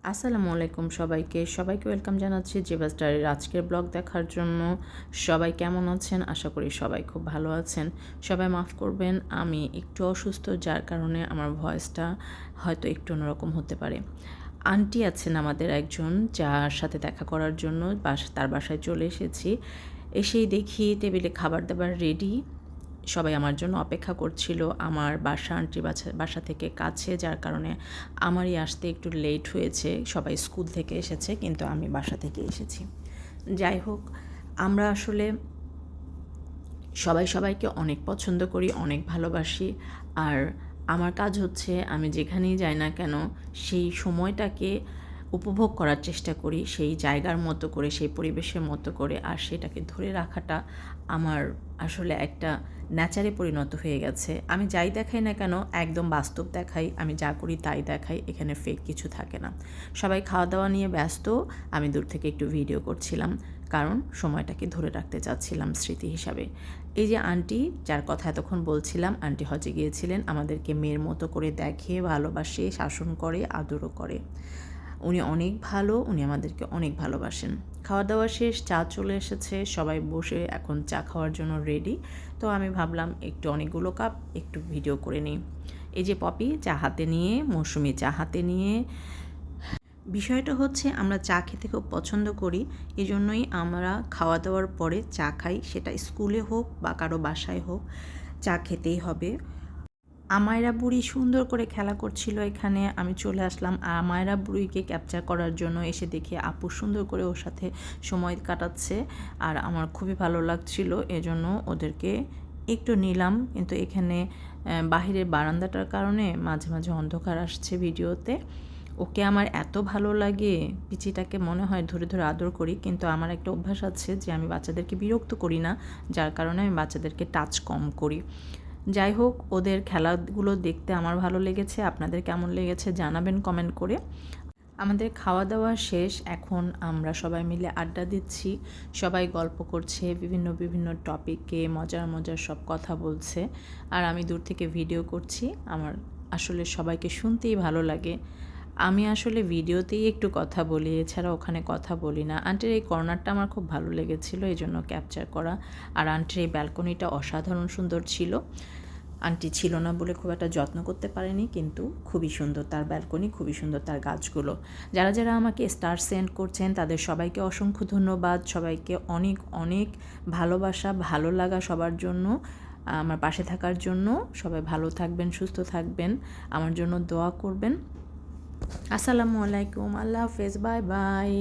আসসালামু আলাইকুম সবাইকে ওয়েলকাম জানাচ্ছি জেবাস ডায়েরির আজকের ব্লগ দেখার জন্য। সবাই কেমন আছেন? আশা করি সবাই খুব ভালো আছেন। সবাই মাফ করবেন, আমি একটু অসুস্থ, যার কারণে আমার ভয়েসটা হয়তো একটু অন্যরকম হতে পারে। আন্টি আছেন আমাদের একজন, যার সাথে দেখা করার জন্য তার বাসায় চলে এসেছি। এসেই দেখি টেবিলে খাবার দাবার রেডি, সবাই আমার জন্য অপেক্ষা করছিল। আমার বাসা আন্টির বাসা থেকে কাছে, যার কারণে আমারই আসতে একটু লেট হয়েছে। সবাই স্কুল থেকে এসেছে, কিন্তু আমি বাসা থেকে এসেছি। যাই হোক, আমরা আসলে সবাইকে অনেক পছন্দ করি, অনেক ভালোবাসি। আর আমার কাজ হচ্ছে, আমি যেখানেই যাই না কেন সেই সময়টাকে উপভোগ করার চেষ্টা করি, সেই জায়গার মতো করে, সেই পরিবেশের মতো করে। আর সেটাকে ধরে রাখাটা আমার আসলে একটা ন্যাচারে পরিণত হয়ে গেছে। আমি যাই দেখাই না কেন একদম বাস্তব দেখাই, আমি যা করি তাই দেখাই, এখানে ফেক কিছু থাকে না। সবাই খাওয়া দাওয়া নিয়ে ব্যস্ত, আমি দূর থেকে একটু ভিডিও করছিলাম, কারণ সময়টাকে ধরে রাখতে চাচ্ছিলাম স্মৃতি হিসাবে। এই যে আন্টি, যার কথা এতক্ষণ বলছিলাম, আন্টি হজে গিয়েছিলেন, আমাদেরকে মেয়ের মতো করে দেখে, ভালোবাসে, শাসন করে, আদরও করে। উনি অনেক ভালো, উনি আমাদেরকে অনেক ভালোবাসেন। খাওয়া দাওয়া শেষ, চা চলে এসেছে, সবাই বসে এখন চা খাওয়ার জন্য রেডি। তো আমি ভাবলাম একটু অনেকগুলো কাপ একটু ভিডিও করে নিই। এই যে পপি চা হাতে নিয়ে, মৌসুমি চা হাতে নিয়ে। বিষয়টা হচ্ছে, আমরা চা খেতে খুব পছন্দ করি, এজন্যই আমরা খাওয়া দাওয়ার পরে চা খাই, সেটা স্কুলে হোক বা কারো বাসায় হোক, চা খেতেই হবে। আমায়রা বুড়ি সুন্দর করে খেলা করছিল এখানে, আমি চলে আসলাম আমায়রা বুড়িকে ক্যাপচার করার জন্য। এসে দেখি আপু সুন্দর করে ওর সাথে সময় কাটাচ্ছে, আর আমার খুবই ভালো লাগছিল, এজন্য ওদেরকে একটু নিলাম। কিন্তু এখানে বাহিরের বারান্দাটার কারণে মাঝে মাঝে অন্ধকার আসছে ভিডিওতে। ওকে আমার এত ভালো লাগে, পিচিটাকে মনে হয় ধরে ধরে আদর করি, কিন্তু আমার একটা অভ্যাস আছে যে আমি বাচ্চাদেরকে বিরক্ত করি না, যার কারণে আমি বাচ্চাদেরকে টাচ কম করি। যাই হোক, ওদের খেলাগুলো দেখতে আমার ভালো লেগেছে। আপনাদের কেমন লেগেছে জানাবেন কমেন্ট করে। আমাদের খাওয়া দাওয়া শেষ, এখন আমরা সবাই মিলে আড্ডা দিচ্ছি, সবাই গল্প করছে বিভিন্ন বিভিন্ন টপিকে, মজার মজার সব কথা বলছে, আর আমি দূর থেকে ভিডিও করছি। আমার আসলে সবাইকে শুনতেই ভালো লাগে। আমি আসলে ভিডিওতেই একটু কথা বলি, এছাড়া ওখানে কথা বলি না। আন্টির এই কর্নারটা আমার খুব ভালো লেগেছিলো, এই জন্য ক্যাপচার করা। আর আন্টির এই ব্যালকনিটা অসাধারণ সুন্দর ছিল। আন্টি ছিল না বলে খুব একটা যত্ন করতে পারেনি, কিন্তু খুবই সুন্দর তার ব্যালকনি, খুবই সুন্দর তার গাছগুলো। যারা যারা আমাকে স্টার সেন্ড করছেন তাদের সবাইকে অসংখ্য ধন্যবাদ, সবাইকে অনেক অনেক ভালোবাসা, ভালো লাগা সবার জন্য, আমার পাশে থাকার জন্য। সবাই ভালো থাকবেন, সুস্থ থাকবেন, আমার জন্য দোয়া করবেন। আসসালামু আলাইকুম, আল্লাহ হাফেজ, বাই বাই।